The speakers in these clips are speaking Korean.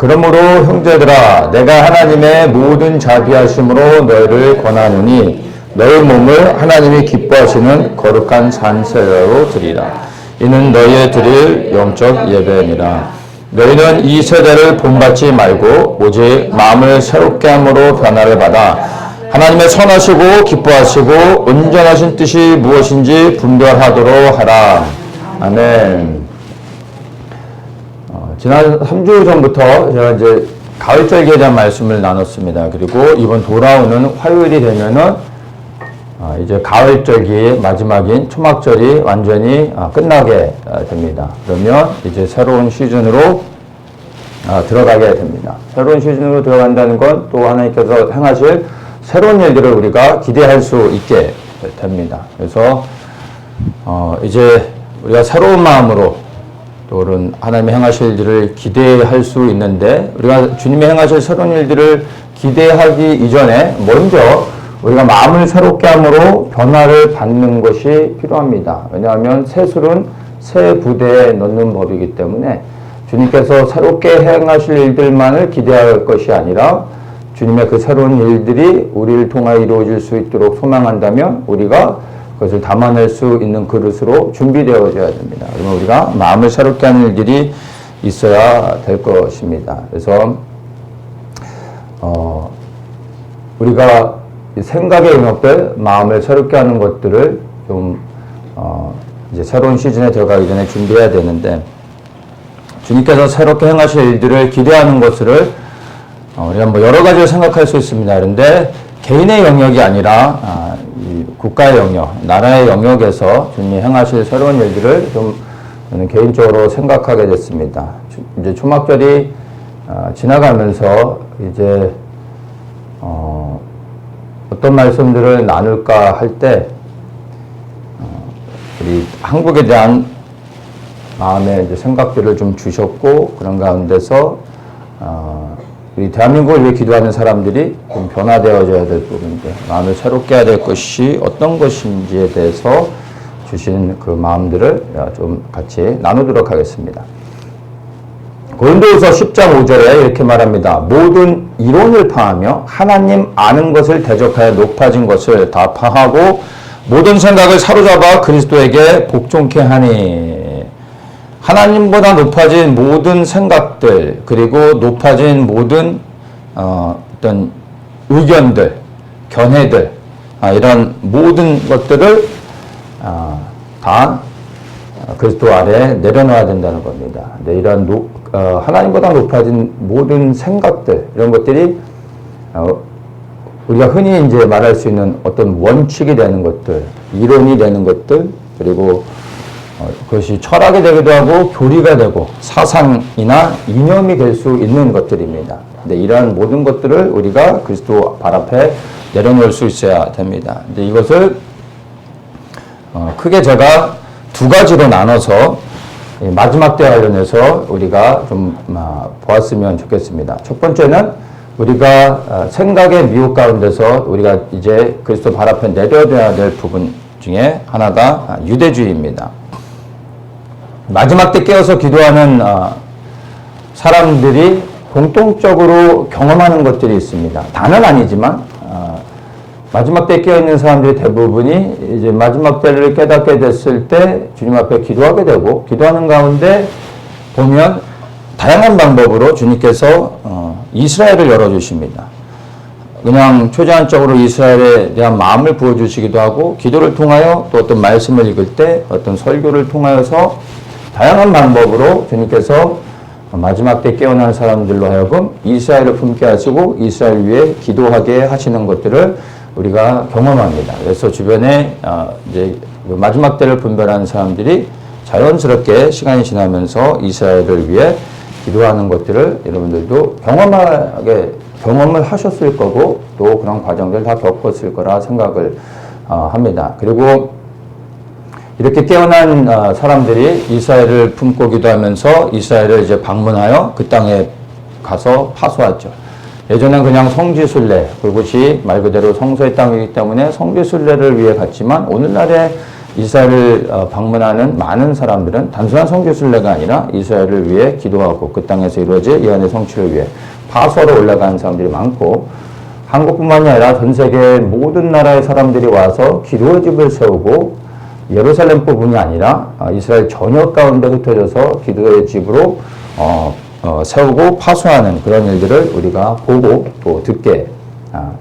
그러므로 형제들아 내가 하나님의 모든 자비하심으로 너희를 권하노니 너희 몸을 하나님이 기뻐하시는 거룩한 산세례로 드리라. 이는 너희의 드릴 영적 예배니라. 너희는 이 세대를 본받지 말고 오직 마음을 새롭게 함으로 변화를 받아 하나님의 선하시고 기뻐하시고 온전하신 뜻이 무엇인지 분별하도록 하라. 아멘. 지난 3주 전부터 제가 이제 가을절기에 대한 말씀을 나눴습니다. 그리고 이번 돌아오는 화요일이 되면은 이제 가을절기의 마지막인 초막절이 완전히 끝나게 됩니다. 그러면 이제 새로운 시즌으로 들어가게 됩니다. 새로운 시즌으로 들어간다는 건 또 하나님께서 행하실 새로운 일들을 우리가 기대할 수 있게 됩니다. 그래서 이제 우리가 새로운 마음으로 또 그런 하나님의 행하실 일들을 기대할 수 있는데 우리가 주님의 행하실 새로운 일들을 기대하기 이전에 먼저 우리가 마음을 새롭게 함으로 변화를 받는 것이 필요합니다. 왜냐하면 새 술은 새 부대에 넣는 법이기 때문에 주님께서 새롭게 행하실 일들만을 기대할 것이 아니라 주님의 그 새로운 일들이 우리를 통하여 이루어질 수 있도록 소망한다면 우리가 그것을 담아낼 수 있는 그릇으로 준비되어져야 됩니다. 그러면 우리가 마음을 새롭게 하는 일들이 있어야 될 것입니다. 그래서 우리가 생각의 영역들, 마음을 새롭게 하는 것들을 좀 이제 새로운 시즌에 들어가기 전에 준비해야 되는데 주님께서 새롭게 행하실 일들을 기대하는 것을 우리가 뭐 여러 가지로 생각할 수 있습니다. 그런데 개인의 영역이 아니라 이 국가의 영역, 나라의 영역에서 주님이 행하실 새로운 일들을 좀 저는 개인적으로 생각하게 됐습니다. 이제 초막절이 지나가면서 이제 어떤 말씀들을 나눌까 할 때 우리 한국에 대한 마음의 이제 생각들을 좀 주셨고 그런 가운데서 우리 대한민국을 위해 기도하는 사람들이 좀 변화되어져야 될 부분인데 마음을 새롭게 해야 될 것이 어떤 것인지에 대해서 주신 그 마음들을 좀 같이 나누도록 하겠습니다. 고린도후서 10장 5절에 이렇게 말합니다. 모든 이론을 파하며 하나님 아는 것을 대적하여 높아진 것을 다 파하고 모든 생각을 사로잡아 그리스도에게 복종케 하니. 하나님보다 높아진 모든 생각들 그리고 높아진 모든 어떤 의견들, 견해들 이런 모든 것들을 다 그리스도 아래 내려놓아야 된다는 겁니다. 근데 이런 하나님보다 높아진 모든 생각들 이런 것들이 우리가 흔히 이제 말할 수 있는 어떤 원칙이 되는 것들, 이론이 되는 것들 그리고 그것이 철학이 되기도 하고 교리가 되고 사상이나 이념이 될 수 있는 것들입니다. 근데 이러한 모든 것들을 우리가 그리스도 발 앞에 내려놓을 수 있어야 됩니다. 근데 이것을 크게 제가 두 가지로 나눠서 마지막 때 관련해서 우리가 좀 보았으면 좋겠습니다. 첫 번째는 우리가 생각의 미혹 가운데서 우리가 이제 그리스도 발 앞에 내려둬야 될 부분 중에 하나가 유대주의입니다. 마지막 때 깨어서 기도하는 사람들이 공통적으로 경험하는 것들이 있습니다. 다는 아니지만 마지막 때 깨어있는 사람들이 대부분이 이제 마지막 때를 깨닫게 됐을 때 주님 앞에 기도하게 되고 기도하는 가운데 보면 다양한 방법으로 주님께서 이스라엘을 열어주십니다. 그냥 초제한적으로 이스라엘에 대한 마음을 부어주시기도 하고 기도를 통하여 또 어떤 말씀을 읽을 때 어떤 설교를 통하여서 다양한 방법으로 주님께서 마지막 때 깨어난 사람들로 하여금 이스라엘을 품게 하시고 이스라엘 위해 기도하게 하시는 것들을 우리가 경험합니다. 그래서 주변에 이제 마지막 때를 분별하는 사람들이 자연스럽게 시간이 지나면서 이스라엘을 위해 기도하는 것들을 여러분들도 경험을 하셨을 거고 또 그런 과정들 다 겪었을 거라 생각을 합니다. 그리고 이렇게 깨어난 사람들이 이스라엘을 품고 기도하면서 이스라엘을 이제 방문하여 그 땅에 가서 파수하죠. 예전엔 그냥 성지순례, 그것이 말 그대로 성소의 땅이기 때문에 성지순례를 위해 갔지만 오늘날의 이스라엘을 방문하는 많은 사람들은 단순한 선교순례가 아니라 이스라엘을 위해 기도하고 그 땅에서 이루어질 예언의 성취를 위해 파수하러 올라가는 사람들이 많고, 한국뿐만이 아니라 전 세계 모든 나라의 사람들이 와서 기도의 집을 세우고 예루살렘뿐만이 아니라 이스라엘 전역 가운데 흩어져서 기도의 집으로 세우고 파수하는 그런 일들을 우리가 보고 또 듣게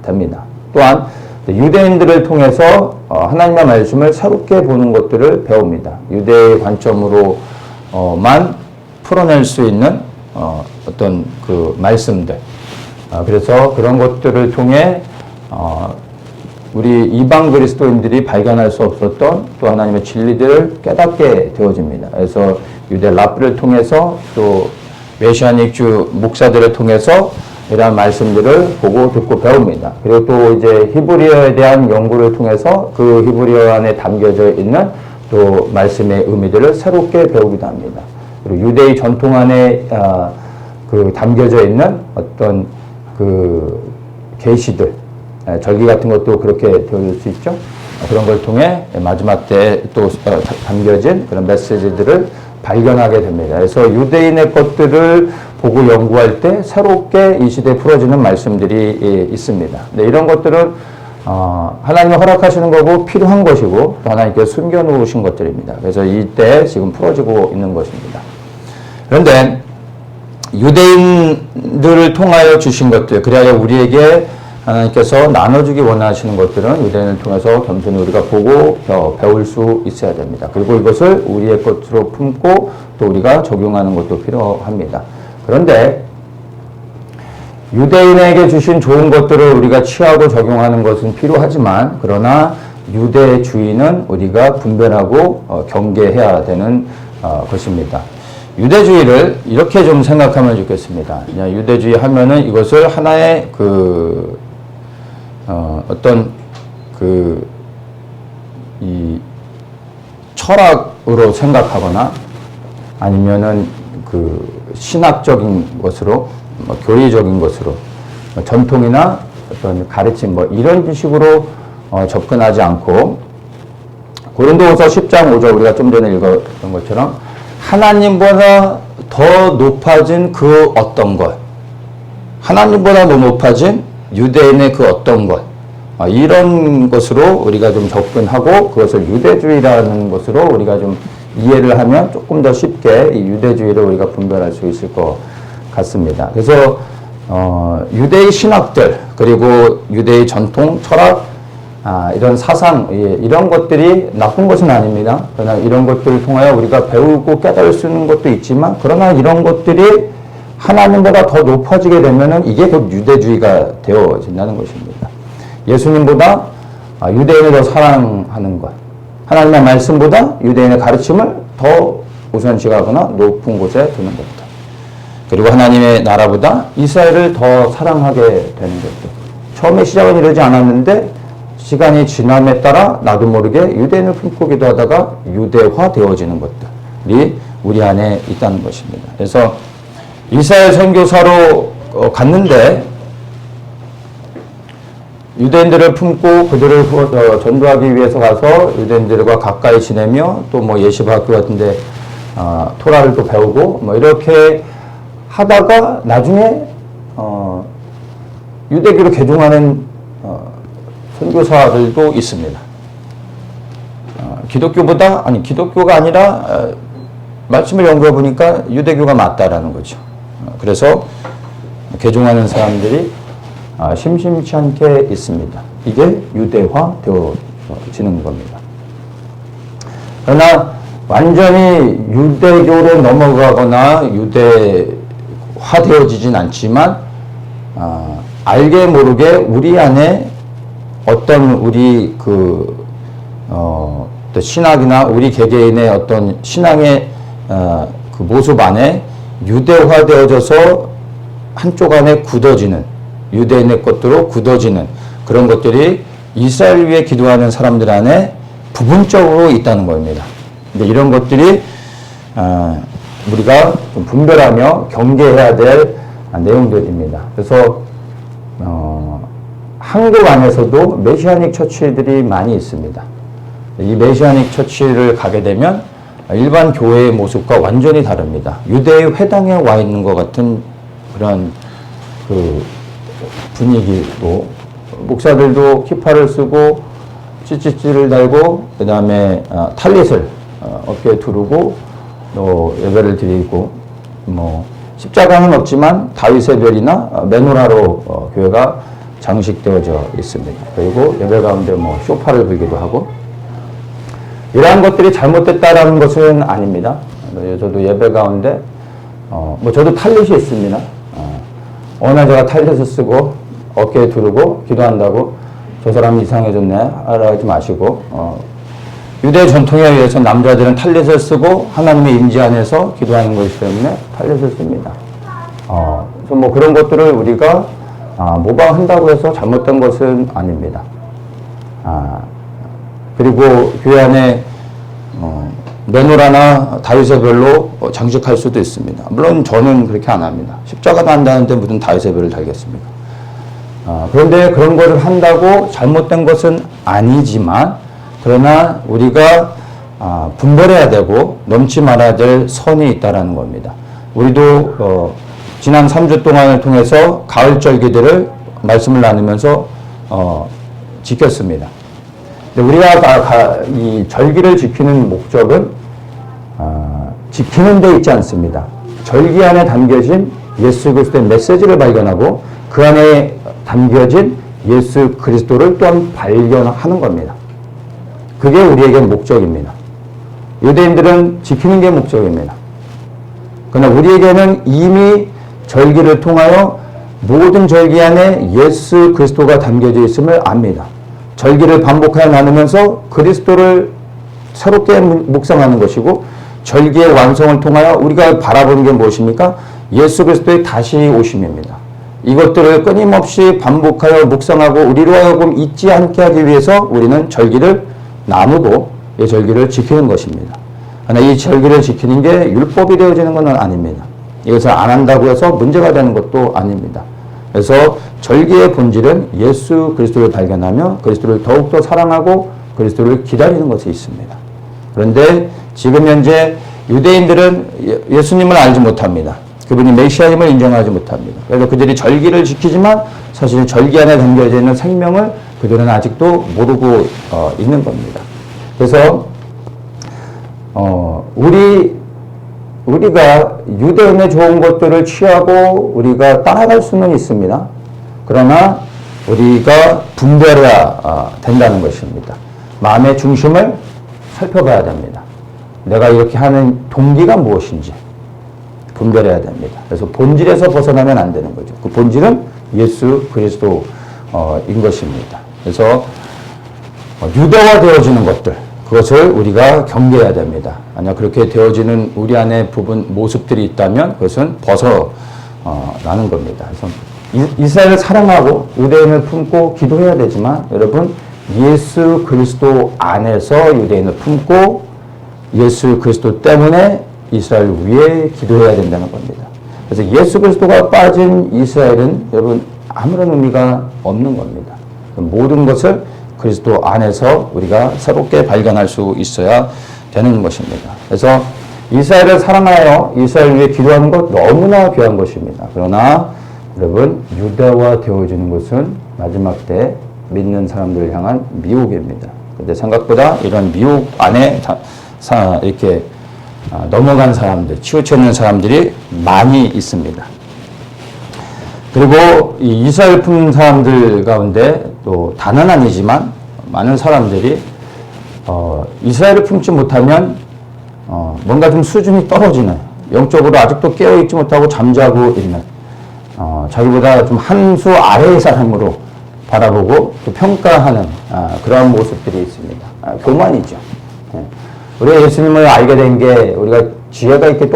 됩니다. 또한 유대인들을 통해서 하나님의 말씀을 새롭게 보는 것들을 배웁니다. 유대의 관점으로만 풀어낼 수 있는 어떤 그 말씀들. 그래서 그런 것들을 통해 우리 이방 그리스도인들이 발견할 수 없었던 또 하나님의 진리들을 깨닫게 되어집니다. 그래서 유대 랍비를 통해서 또 메시아닉주 목사들을 통해서 이러한 말씀들을 보고 듣고 배웁니다. 그리고 또 이제 히브리어에 대한 연구를 통해서 그 히브리어 안에 담겨져 있는 또 말씀의 의미들을 새롭게 배우기도 합니다. 그리고 유대의 전통 안에 그 담겨져 있는 어떤 그 계시들, 절기 같은 것도 그렇게 되어질 수 있죠. 그런 걸 통해 마지막 때에 또 담겨진 그런 메시지들을 발견하게 됩니다. 그래서 유대인의 것들을 보고 연구할 때 새롭게 이 시대에 풀어지는 말씀들이 있습니다. 네, 이런 것들은 하나님이 허락하시는 거고 필요한 것이고 또 하나님께서 숨겨놓으신 것들입니다. 그래서 이때 지금 풀어지고 있는 것입니다. 그런데 유대인들을 통하여 주신 것들, 그래야 우리에게 하나님께서 나눠주기 원하시는 것들은 유대인을 통해서 겸손히 우리가 보고 배울 수 있어야 됩니다. 그리고 이것을 우리의 것으로 품고 또 우리가 적용하는 것도 필요합니다. 그런데 유대인에게 주신 좋은 것들을 우리가 취하고 적용하는 것은 필요하지만, 그러나 유대주의는 우리가 분별하고 경계해야 되는 것입니다. 유대주의를 이렇게 좀 생각하면 좋겠습니다. 유대주의 하면은 이것을 하나의 어떤 이 철학으로 생각하거나 아니면은 신학적인 것으로, 교리적인 것으로, 전통이나 어떤 가르침 이런 식으로 접근하지 않고, 고린도후서 10장 5절 우리가 좀 전에 읽었던 것처럼 하나님보다 더 높아진 그 어떤 것, 하나님보다 더 높아진 유대인의 그 어떤 것, 이런 것으로 우리가 좀 접근하고 그것을 유대주의라는 것으로 우리가 좀 이해를 하면 조금 더 쉽게 이 유대주의를 우리가 분별할 수 있을 것 같습니다. 그래서 유대의 신학들, 그리고 유대의 전통, 철학, 이런 사상, 이런 것들이 나쁜 것은 아닙니다. 그러나 이런 것들을 통하여 우리가 배우고 깨달을 수 있는 것도 있지만, 그러나 이런 것들이 하나님보다 더 높아지게 되면은 이게 곧 유대주의가 되어진다는 것입니다. 예수님보다 유대인을 더 사랑하는 것, 하나님의 말씀보다 유대인의 가르침을 더 우선시하거나 높은 곳에 두는 것들, 그리고 하나님의 나라보다 이스라엘을 더 사랑하게 되는 것들. 처음에 시작은 이러지 않았는데 시간이 지남에 따라 나도 모르게 유대인을 품고 기도하다가 유대화 되어지는 것들이 우리 안에 있다는 것입니다. 그래서 이스라엘 선교사로 갔는데 유대인들을 품고 그들을 전도하기 위해서 가서 유대인들과 가까이 지내며 또 예시바 학교 같은데 토라를 또 배우고 이렇게 하다가 나중에 유대교로 개종하는 선교사들도 있습니다. 기독교가 아니라 말씀을 연구해 보니까 유대교가 맞다라는 거죠. 그래서 개종하는 사람들이 심심치 않게 있습니다. 이게 유대화 되어지는 겁니다. 그러나 완전히 유대교로 넘어가거나 유대화 되어지진 않지만 알게 모르게 우리 안에 어떤 우리 또 신학이나 우리 개개인의 어떤 신앙의 그 모습 안에 유대화되어져서 한쪽 안에 굳어지는, 유대인의 것들로 굳어지는 그런 것들이 이스라엘 위에 기도하는 사람들 안에 부분적으로 있다는 겁니다. 근데 이런 것들이 우리가 좀 분별하며 경계해야 될 내용들입니다. 그래서 한국 안에서도 메시아닉 처치들이 많이 있습니다. 이 메시아닉 처치를 가게 되면 일반 교회의 모습과 완전히 다릅니다. 유대의 회당에 와 있는 것 같은 그런 그 분위기고, 목사들도 키파를 쓰고 찌찌찌를 달고 그 다음에 탈릿을 어깨에 두르고 또 예배를 드리고, 뭐 십자가는 없지만 다윗의 별이나 메노라로 교회가 장식되어져 있습니다. 그리고 예배 가운데 뭐 쇼파를 불기도 하고, 이러한 것들이 잘못됐다라는 것은 아닙니다. 저도 예배 가운데 뭐 저도 탈릿이 있습니다. 어느 날 제가 탈릿을 쓰고 어깨에 두르고 기도한다고 저 사람이 이상해졌네 하지 마시고, 유대 전통에 의해서 남자들은 탈릿을 쓰고 하나님의 임재 안에서 기도하는 것이기 때문에 탈릿을 씁니다. 그래서 뭐 그런 것들을 우리가 모방한다고 해서 잘못된 것은 아닙니다. 그리고 교회 안에 메노라나 다윗의 별로 장식할 수도 있습니다. 물론 저는 그렇게 안 합니다. 십자가도 한다는데 무슨 다윗의 별을 달겠습니까? 그런데 그런 것을 한다고 잘못된 것은 아니지만, 그러나 우리가 분별해야 되고 넘지 말아야 될 선이 있다는 겁니다. 우리도 지난 3주 동안을 통해서 가을 절기들을 말씀을 나누면서 지켰습니다. 근데 우리가 이 절기를 지키는 목적은 지키는 데 있지 않습니다. 절기 안에 담겨진 예수 그리스도의 메시지를 발견하고 그 안에 담겨진 예수 그리스도를 또한 발견하는 겁니다. 그게 우리에게 목적입니다. 유대인들은 지키는 게 목적입니다. 그러나 우리에게는 이미 절기를 통하여 모든 절기 안에 예수 그리스도가 담겨져 있음을 압니다. 절기를 반복하여 나누면서 그리스도를 새롭게 묵상하는 것이고, 절기의 완성을 통하여 우리가 바라보는 게 무엇입니까? 예수 그리스도의 다시 오심입니다. 이것들을 끊임없이 반복하여 묵상하고 우리로 하여금 잊지 않게 하기 위해서 우리는 절기를 나누고 이 절기를 지키는 것입니다. 그러나 이 절기를 지키는 게 율법이 되어지는 것은 아닙니다. 이것을 안 한다고 해서 문제가 되는 것도 아닙니다. 그래서 절기의 본질은 예수 그리스도를 발견하며 그리스도를 더욱더 사랑하고 그리스도를 기다리는 것이 있습니다. 그런데 지금 현재 유대인들은 예수님을 알지 못합니다. 그분이 메시아임을 인정하지 못합니다. 그래서 그들이 절기를 지키지만 사실 절기 안에 담겨져 있는 생명을 그들은 아직도 모르고 있는 겁니다. 그래서 우리가 유대인의 좋은 것들을 취하고 우리가 따라갈 수는 있습니다. 그러나 우리가 분별해야 된다는 것입니다. 마음의 중심을 살펴봐야 됩니다. 내가 이렇게 하는 동기가 무엇인지 분별해야 됩니다. 그래서 본질에서 벗어나면 안 되는 거죠. 그 본질은 예수 그리스도인 것입니다. 그래서 유대화되어지는 것들, 그것을 우리가 경계해야 됩니다. 만약 그렇게 되어지는 우리 안에 부분 모습들이 있다면 그것은 벗어나는 겁니다. 그래서 이스라엘을 사랑하고 유대인을 품고 기도해야 되지만, 여러분 예수 그리스도 안에서 유대인을 품고 예수 그리스도 때문에 이스라엘 위에 기도해야 된다는 겁니다. 그래서 예수 그리스도가 빠진 이스라엘은 여러분 아무런 의미가 없는 겁니다. 모든 것을 그리스도 안에서 우리가 새롭게 발견할 수 있어야 되는 것입니다. 그래서 이스라엘을 사랑하여 이스라엘 위해 기도하는 것 너무나 귀한 것입니다. 그러나 여러분 유대화 되어지는 것은 마지막 때 믿는 사람들을 향한 미혹입니다. 그런데 생각보다 이런 미혹 안에 이렇게 넘어간 사람들, 치우쳐있는 사람들이 많이 있습니다. 그리고 이 이스라엘 품는 사람들 가운데 또 다는 아니지만 많은 사람들이 이스라엘을 품지 못하면 뭔가 좀 수준이 떨어지는, 영적으로 아직도 깨어있지 못하고 잠자고 있는, 자기보다 좀 한 수 아래의 사람으로 바라보고 또 평가하는 그러한 모습들이 있습니다. 교만이죠. 우리가 예수님을 알게 된 게 우리가 지혜가 있고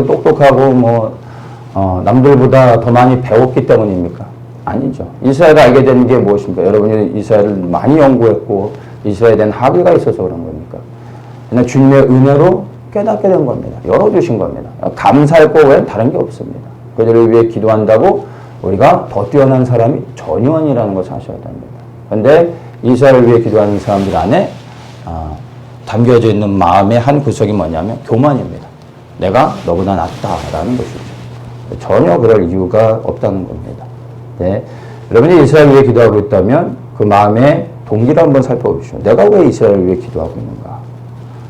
똑똑하고 남들보다 더 많이 배웠기 때문입니까? 아니죠. 이스라엘을 알게 된 게 무엇입니까? 여러분이 이스라엘을 많이 연구했고 이스라엘에 대한 학위가 있어서 그런 겁니까? 그냥 주님의 은혜로 깨닫게 된 겁니다. 열어주신 겁니다. 감사할 거 외엔 다른 게 없습니다. 그들을 위해 기도한다고 우리가 더 뛰어난 사람이 전혀 아니라는 것을 아셔야 됩니다. 그런데 이스라엘을 위해 기도하는 사람들 안에 담겨져 있는 마음의 한 구석이 뭐냐면 교만입니다. 내가 너보다 낫다라는 것이죠. 전혀 그럴 이유가 없다는 겁니다. 네. 여러분이 이스라엘 위해 기도하고 있다면 그 마음의 동기를 한번 살펴보십시오. 내가 왜 이스라엘 위해 기도하고 있는가?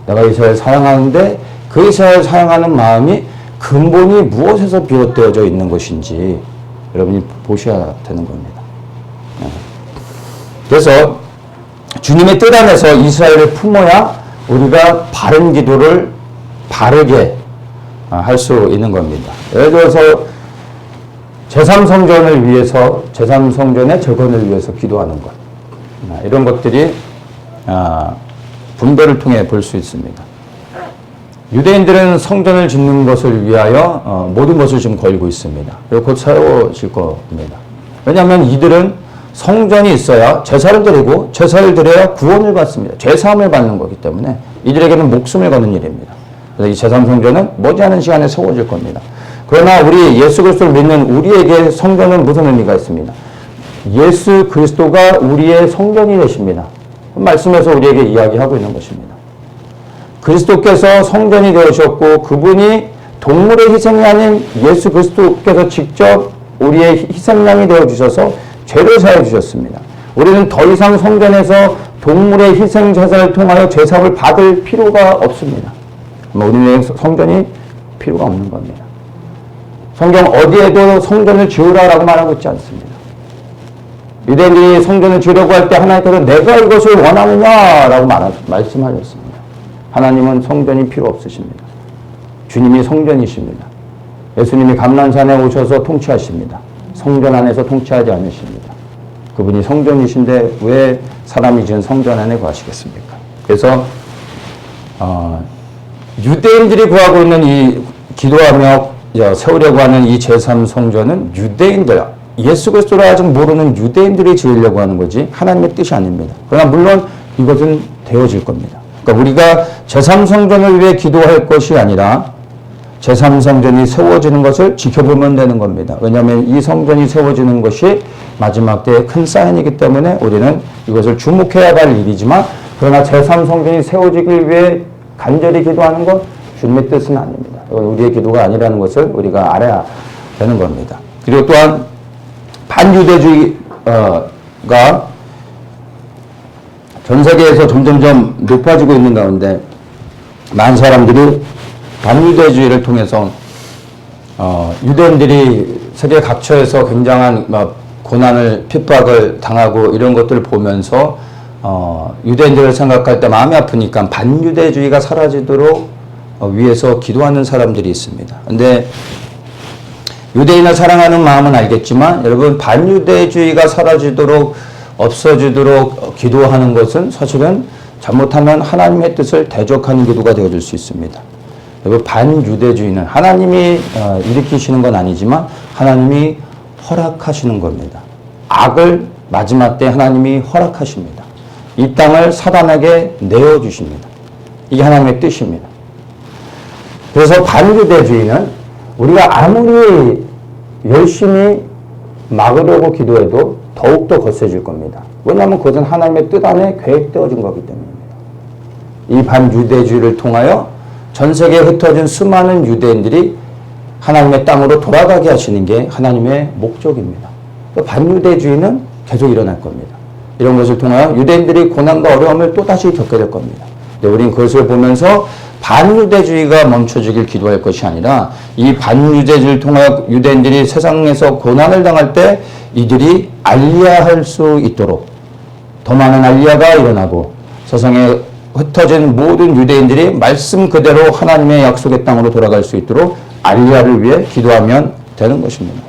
내가 이스라엘 사랑하는데 그 이스라엘 사랑하는 마음이 근본이 무엇에서 비롯되어져 있는 것인지 여러분이 보셔야 되는 겁니다. 네. 그래서 주님의 뜻 안에서 이스라엘을 품어야 우리가 바른 기도를 바르게 할 수 있는 겁니다. 예를 들어서 제3성전을 위해서, 제3성전의 재건을 위해서 기도하는 것. 이런 것들이 분별을 통해 볼 수 있습니다. 유대인들은 성전을 짓는 것을 위하여 모든 것을 지금 걸고 있습니다. 그리고 곧 세워질 겁니다. 왜냐하면 이들은 성전이 있어야 제사를 드리고 제사를 드려야 구원을 받습니다. 죄사함을 받는 거기 때문에 이들에게는 목숨을 거는 일입니다. 그래서 이 제3성전은 머지않은 시간에 세워질 겁니다. 그러나 우리 예수 그리스도를 믿는 우리에게 성전은 무슨 의미가 있습니다. 예수 그리스도가 우리의 성전이 되십니다. 말씀에서 우리에게 이야기하고 있는 것입니다. 그리스도께서 성전이 되셨고 그분이 동물의 희생이 아닌 예수 그리스도께서 직접 우리의 희생양이 되어주셔서 죄를 사해 주셨습니다. 우리는 더 이상 성전에서 동물의 희생 제사를 통하여 죄사함을 받을 필요가 없습니다. 우리는 성전이 필요가 없는 겁니다. 성경 어디에도 성전을 지으라라고 말하고 있지 않습니다. 유대인들이 성전을 지으려고 할 때 하나님께서 내가 이것을 원하느냐라고 말씀하셨습니다. 하나님은 성전이 필요 없으십니다. 주님이 성전이십니다. 예수님이 감난산에 오셔서 통치하십니다. 성전 안에서 통치하지 않으십니다. 그분이 성전이신데 왜 사람이 지은 성전 안에 거하시겠습니까? 그래서 유대인들이 구하고 있는 이 기도하며 세우려고 하는 이 제3성전은 유대인들, 예수 그리스도를 아직 모르는 유대인들이 지으려고 하는 거지 하나님의 뜻이 아닙니다. 그러나 물론 이것은 되어질 겁니다. 그러니까 우리가 제3성전을 위해 기도할 것이 아니라 제3성전이 세워지는 것을 지켜보면 되는 겁니다. 왜냐하면 이 성전이 세워지는 것이 마지막 때의 큰 사인이기 때문에 우리는 이것을 주목해야 할 일이지만 그러나 제3성전이 세워지기 위해 간절히 기도하는 것 주님의 뜻은 아닙니다. 이건 우리의 기도가 아니라는 것을 우리가 알아야 되는 겁니다. 그리고 또한 반유대주의가 전 세계에서 점점점 높아지고 있는 가운데 많은 사람들이 반유대주의를 통해서 유대인들이 세계 각처에서 굉장한 고난을 핍박을 당하고 이런 것들을 보면서 유대인들을 생각할 때 마음이 아프니까 반유대주의가 사라지도록 위해서 기도하는 사람들이 있습니다. 근데 유대인을 사랑하는 마음은 알겠지만 여러분 반유대주의가 사라지도록 없어지도록 기도하는 것은 사실은 잘못하면 하나님의 뜻을 대적하는 기도가 되어질 수 있습니다. 여러분 반유대주의는 하나님이 일으키시는 건 아니지만 하나님이 허락하시는 겁니다. 악을 마지막 때 하나님이 허락하십니다. 이 땅을 사단에게 내어주십니다. 이게 하나님의 뜻입니다. 그래서 반유대주의는 우리가 아무리 열심히 막으려고 기도해도 더욱더 거세질 겁니다. 왜냐하면 그것은 하나님의 뜻 안에 계획되어진 거기 때문입니다. 이 반유대주의를 통하여 전 세계에 흩어진 수많은 유대인들이 하나님의 땅으로 돌아가게 하시는 게 하나님의 목적입니다. 반유대주의는 계속 일어날 겁니다. 이런 것을 통하여 유대인들이 고난과 어려움을 또다시 겪게 될 겁니다. 우리는 그것을 보면서 반유대주의가 멈춰지길 기도할 것이 아니라 이 반유대주의를 통하여 유대인들이 세상에서 고난을 당할 때 이들이 알리야할 수 있도록 더 많은 알리야가 일어나고 세상에 흩어진 모든 유대인들이 말씀 그대로 하나님의 약속의 땅으로 돌아갈 수 있도록 알리야를 위해 기도하면 되는 것입니다.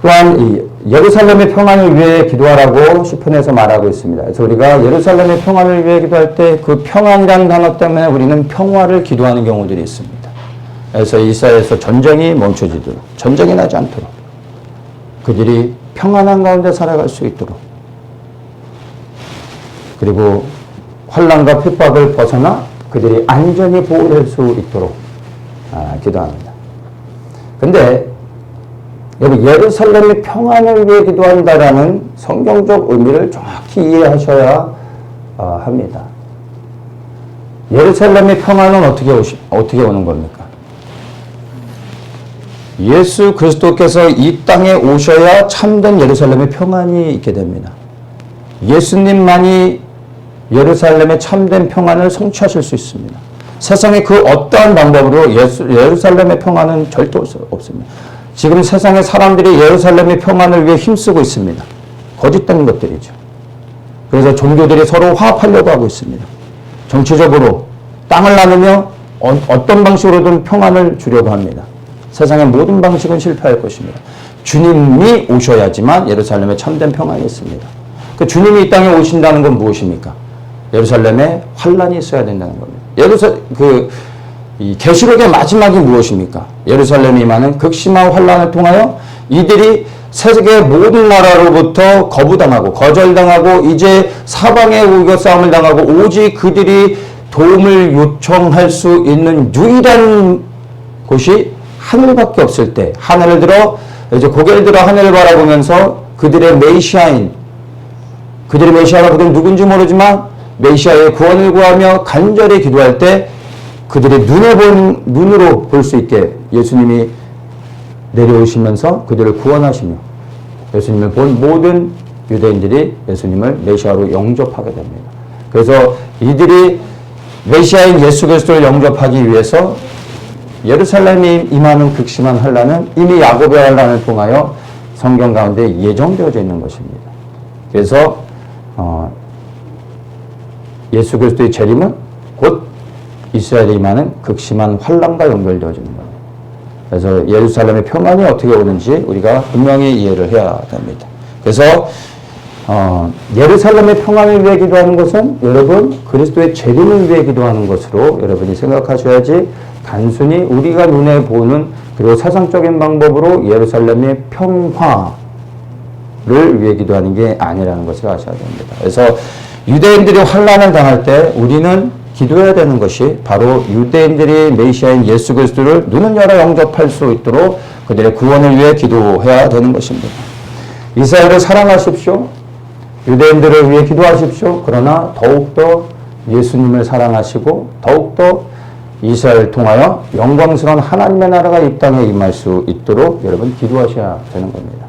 또한 이 예루살렘의 평안을 위해 기도하라고 시편에서 말하고 있습니다. 그래서 우리가 예루살렘의 평안을 위해 기도할 때 그 평안이라는 단어 때문에 우리는 평화를 기도하는 경우들이 있습니다. 그래서 이스라엘에서 전쟁이 멈춰지도록, 전쟁이 나지 않도록, 그들이 평안한 가운데 살아갈 수 있도록, 그리고 환난과 핍박을 벗어나 그들이 안전히 보호될 수 있도록 기도합니다. 근데 여기 예루살렘의 평안을 위해 기도한다라는 성경적 의미를 정확히 이해하셔야 합니다. 예루살렘의 평화는 어떻게 오는 겁니까? 예수 그리스도께서 이 땅에 오셔야 참된 예루살렘의 평안이 있게 됩니다. 예수님만이 예루살렘의 참된 평안을 성취하실 수 있습니다. 세상의 그 어떠한 방법으로 예루살렘의 평안은 절대 없습니다. 지금 세상의 사람들이 예루살렘의 평안을 위해 힘쓰고 있습니다. 거짓된 것들이죠. 그래서 종교들이 서로 화합하려고 하고 있습니다. 정치적으로 땅을 나누며 어떤 방식으로든 평안을 주려고 합니다. 세상의 모든 방식은 실패할 것입니다. 주님이 오셔야지만 예루살렘에 참된 평안이 있습니다. 그 주님이 이 땅에 오신다는 건 무엇입니까? 예루살렘에 환란이 있어야 된다는 겁니다. 이 계시록의 마지막이 무엇입니까? 예루살렘에 임하는 극심한 환란을 통하여 이들이 세계 모든 나라로부터 거부당하고 거절당하고 이제 사방에 우겨 싸움을 당하고 오직 그들이 도움을 요청할 수 있는 유일한 곳이 하늘밖에 없을 때, 하늘을 들어 이제 고개를 들어 하늘을 바라보면서 그들의 메시아가 그들은 누군지 모르지만 메시아의 구원을 구하며 간절히 기도할 때 그들이 눈으로 볼 수 있게 예수님이 내려오시면서 그들을 구원하시며 예수님을 본 모든 유대인들이 예수님을 메시아로 영접하게 됩니다. 그래서 이들이 메시아인 예수 그리스도를 영접하기 위해서 예루살렘이 임하는 극심한 환란은 이미 야곱의 환란을 통하여 성경 가운데 예정되어져 있는 것입니다. 그래서 예수 그리스도의 재림은 곧 이스라엘에 임하는 극심한 환란과 연결되어지는 겁니다. 그래서 예루살렘의 평안이 어떻게 오는지 우리가 분명히 이해를 해야 됩니다. 그래서 예루살렘의 평안을 위해 기도하는 것은 여러분 그리스도의 재림을 위해 기도하는 것으로 여러분이 생각하셔야지 단순히 우리가 눈에 보는 그리고 세상적인 방법으로 예루살렘의 평화를 위해 기도하는 게 아니라는 것을 아셔야 됩니다. 그래서 유대인들이 환란을 당할 때 우리는 기도해야 되는 것이 바로 유대인들이 메시아인 예수 그리스도를 눈을 열어 영접할 수 있도록 그들의 구원을 위해 기도해야 되는 것입니다. 이스라엘을 사랑하십시오. 유대인들을 위해 기도하십시오. 그러나 더욱더 예수님을 사랑하시고 더욱더 이스라엘을 통하여 영광스러운 하나님의 나라가 이 땅에 임할 수 있도록 여러분 기도하셔야 되는 겁니다.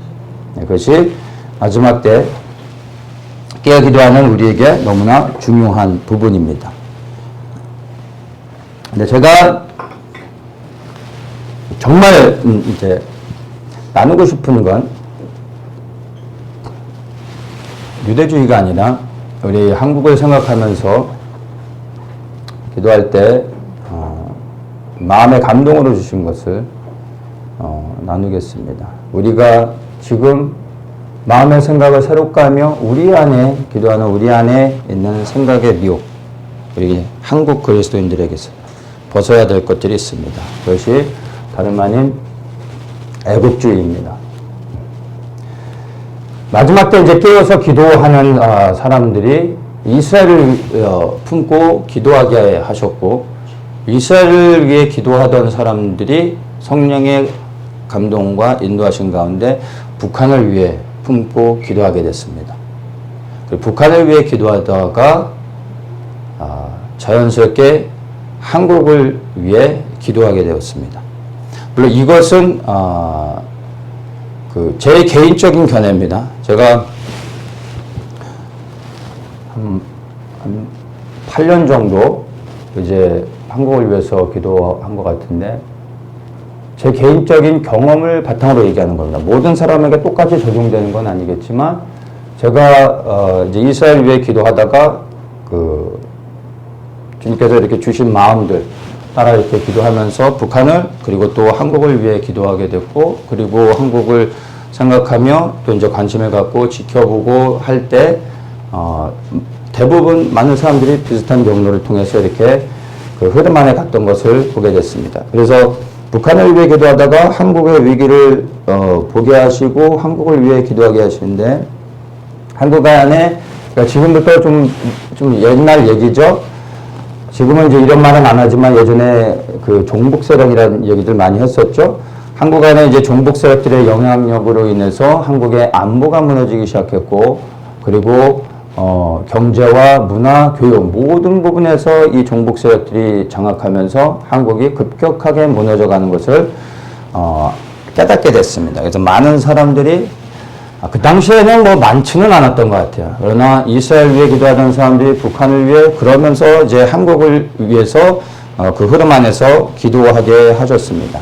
그것이 마지막 때 깨어 기도하는 우리에게 너무나 중요한 부분입니다. 근데 제가 정말 이제 나누고 싶은 건 유대주의가 아니라 우리 한국을 생각하면서 기도할 때 마음의 감동으로 주신 것을 나누겠습니다. 우리가 지금 마음의 생각을 새롭게 하며 우리 안에 기도하는 우리 안에 있는 생각의 미혹, 우리 한국 그리스도인들에게서 벗어야 될 것들이 있습니다. 그것이 다름 아닌 애국주의입니다. 마지막 때 이제 깨어서 기도하는 사람들이 이스라엘을 품고 기도하게 하셨고 이스라엘을 위해 기도하던 사람들이 성령의 감동과 인도하신 가운데 북한을 위해 품고 기도하게 됐습니다. 북한을 위해 기도하다가 자연스럽게 한국을 위해 기도하게 되었습니다. 물론 이것은 제 개인적인 견해입니다. 제가 한 8년 정도 이제 한국을 위해서 기도한 것 같은데 제 개인적인 경험을 바탕으로 얘기하는 겁니다. 모든 사람에게 똑같이 적용되는 건 아니겠지만 제가 이제 이스라엘 위해 기도하다가 주님께서 이렇게 주신 마음들 따라 이렇게 기도하면서 북한을 그리고 또 한국을 위해 기도하게 됐고 그리고 한국을 생각하며 또 이제 관심을 갖고 지켜보고 할 때 대부분 많은 사람들이 비슷한 경로를 통해서 이렇게 그 흐름 안에 갔던 것을 보게 됐습니다. 그래서 북한을 위해 기도하다가 한국의 위기를 보게 하시고 한국을 위해 기도하게 하시는데 한국 안에 그러니까 지금부터 좀 옛날 얘기죠. 지금은 이제 이런 말은 안 하지만 예전에 그 종북 세력이라는 얘기들 많이 했었죠. 한국 안에 이제 종북 세력들의 영향력으로 인해서 한국의 안보가 무너지기 시작했고 그리고 경제와 문화, 교육 모든 부분에서 이 종북 세력들이 장악하면서 한국이 급격하게 무너져가는 것을 깨닫게 됐습니다. 그래서 많은 사람들이 그 당시에는 뭐 많지는 않았던 것 같아요. 그러나 이스라엘 위해 기도하던 사람들이 북한을 위해 그러면서 이제 한국을 위해서 그 흐름 안에서 기도하게 하셨습니다.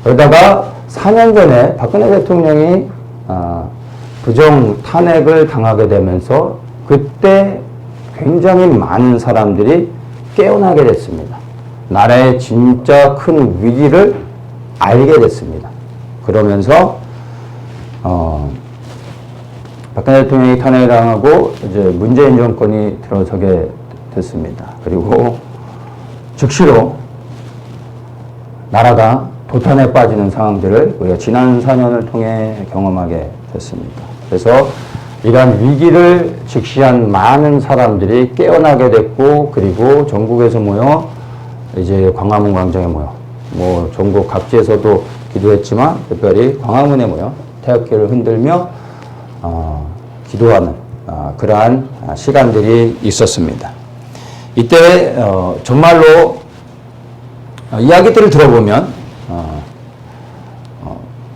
그러다가 4년 전에 박근혜 대통령이 부정 탄핵을 당하게 되면서 그때 굉장히 많은 사람들이 깨어나게 됐습니다. 나라의 진짜 큰 위기를 알게 됐습니다. 그러면서 박근혜 대통령이 탄핵을 당하고 이제 문재인 정권이 들어서게 됐습니다. 그리고 즉시로 나라가 도탄에 빠지는 상황들을 우리가 지난 4년을 통해 경험하게 됐습니다. 그래서 이러한 위기를 직시한 많은 사람들이 깨어나게 됐고, 그리고 전국에서 모여 이제 광화문 광장에 모여, 뭐 전국 각지에서도 기도했지만 특별히 광화문에 모여 태극기를 흔들며 기도하는 그러한 시간들이 있었습니다. 이때 정말로 이야기들을 들어보면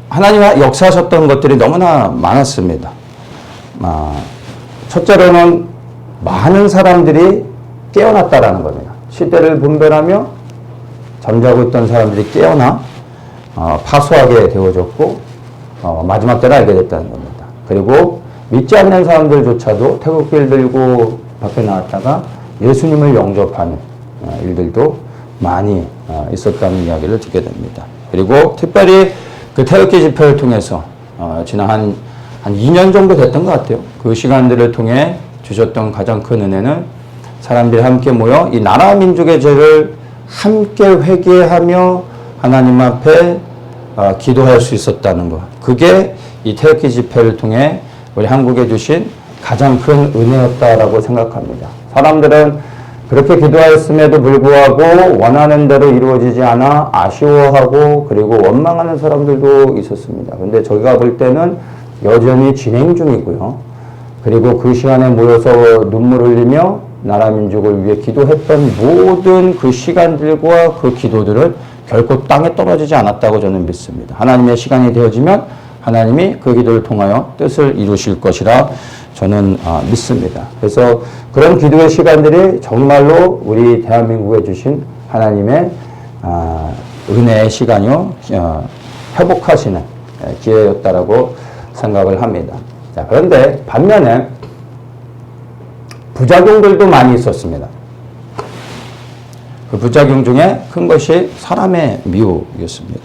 하나님이 역사하셨던 것들이 너무나 많았습니다. 첫째로는 많은 사람들이 깨어났다라는 겁니다. 시대를 분별하며 잠자고 있던 사람들이 깨어나 파수하게 되어졌고 마지막 때를 알게 됐다는 겁니다. 그리고 믿지 않는 사람들조차도 태극기를 들고 밖에 나왔다가 예수님을 영접하는 일들도 많이 있었다는 이야기를 듣게 됩니다. 그리고 특별히 그 태극기 집회를 통해서 지난 한 2년 정도 됐던 것 같아요. 그 시간들을 통해 주셨던 가장 큰 은혜는 사람들이 함께 모여 이 나라 민족의 죄를 함께 회개하며 하나님 앞에 기도할 수 있었다는 것. 그게 이 태극기 집회를 통해 우리 한국에 주신 가장 큰 은혜였다라고 생각합니다. 사람들은 그렇게 기도하였음에도 불구하고 원하는 대로 이루어지지 않아 아쉬워하고 그리고 원망하는 사람들도 있었습니다. 근데 저희가 볼 때는 여전히 진행 중이고요. 그리고 그 시간에 모여서 눈물 흘리며 나라 민족을 위해 기도했던 모든 그 시간들과 그 기도들은 결코 땅에 떨어지지 않았다고 저는 믿습니다. 하나님의 시간이 되어지면 하나님이 그 기도를 통하여 뜻을 이루실 것이라 저는 믿습니다. 그래서 그런 기도의 시간들이 정말로 우리 대한민국에 주신 하나님의 은혜의 시간이요, 회복하시는 기회였다라고 생각을 합니다. 자, 그런데 반면에 부작용들도 많이 있었습니다. 그 부작용 중에 큰 것이 사람의 미혹이었습니다.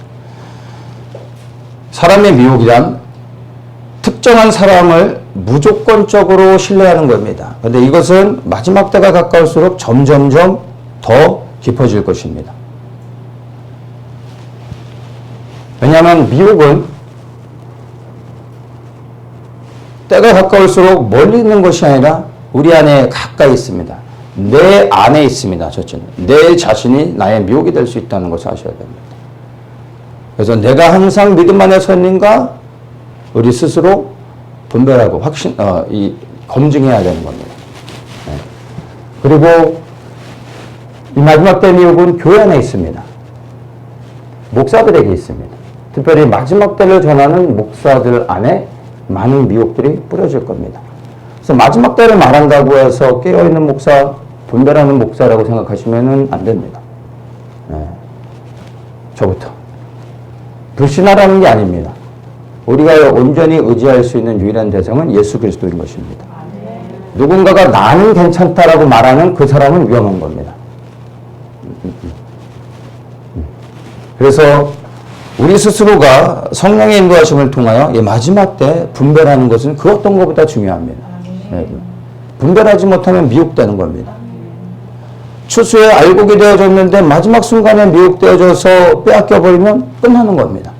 사람의 미혹이란 특정한 사람을 무조건적으로 신뢰하는 겁니다. 그런데 이것은 마지막 때가 가까울수록 점점점 더 깊어질 것입니다. 왜냐하면 미혹은 때가 가까울수록 멀리 있는 것이 아니라 우리 안에 가까이 있습니다. 내 안에 있습니다. 첫째는 내 자신이 나의 미혹이 될 수 있다는 것을 아셔야 됩니다. 그래서 내가 항상 믿음 안에 서 있는가 우리 스스로 분별하고 검증해야 되는 겁니다. 네. 그리고 이 마지막 때 미혹은 교회 안에 있습니다. 목사들에게 있습니다. 특별히 마지막 때를 전하는 목사들 안에 많은 미혹들이 뿌려질 겁니다. 그래서 마지막 때를 말한다고 해서 깨어있는 목사, 분별하는 목사라고 생각하시면 안 됩니다. 네. 저부터. 불신하라는 게 아닙니다. 우리가 온전히 의지할 수 있는 유일한 대상은 예수 그리스도인 것입니다. 누군가가 나는 괜찮다라고 말하는 그 사람은 위험한 겁니다. 그래서 우리 스스로가 성령의 인도하심을 통하여 이 마지막 때 분별하는 것은 그 어떤 것보다 중요합니다. 네. 분별하지 못하면 미혹되는 겁니다. 추수에 알곡이 되어졌는데 마지막 순간에 미혹되어져서 빼앗겨버리면 끝나는 겁니다.